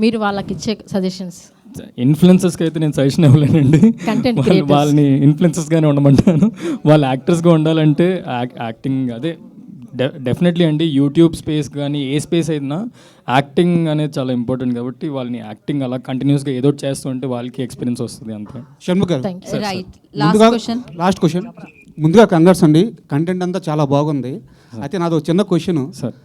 మీరు వాళ్ళకి ఇచ్చే సజెషన్స్. ఇన్ఫ్లుయెన్సర్స్కి అయితే నేను సజెషన్ ఇవ్వలేనండి. Content వాళ్ళు creators. వాళ్ళని ఇన్ఫ్లుయెన్సర్స్గానే ఉండమంటాను. వాళ్ళు యాక్టర్స్గా ఉండాలంటే యాక్టింగ్ అదే డెఫినెట్లీ అండి. యూట్యూబ్ స్పేస్ కానీ ఏ స్పేస్ అయినా యాక్టింగ్ అనేది చాలా ఇంపార్టెంట్ కాబట్టి వాళ్ళని యాక్టింగ్ అలా కంటిన్యూస్గా ఏదో ఒకటి చేస్తూ ఉంటే వాళ్ళకి ఎక్స్పీరియన్స్ వస్తుంది అంతే. షణ్ముఖ్ గారు Thank you. Right last question. ముందుగా కంగ్రాట్స్ అండి, కంటెంట్ అంతా చాలా బాగుంది. అయితే నాది ఒక చిన్న క్వశ్చన్. సార్,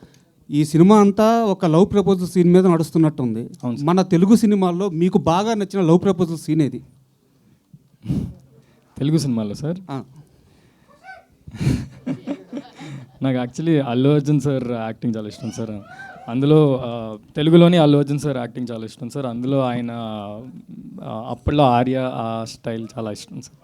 ఈ సినిమా అంతా ఒక లవ్ ప్రపోజల్ సీన్ మీద నడుస్తున్నట్టుంది. మన తెలుగు సినిమాల్లో మీకు బాగా నచ్చిన లవ్ ప్రపోజల్ సీన్ ఏది? తెలుగు సినిమాలో సార్ నాకు actually Allu Arjun sir acting చాలా ఇష్టం సార్. అందులో తెలుగులోని అల్లు అర్జున్ సార్ యాక్టింగ్ చాలా ఇష్టం సార్. అందులో ఆయన అప్పట్లో ఆర్య ఆ స్టైల్ చాలా ఇష్టం సార్.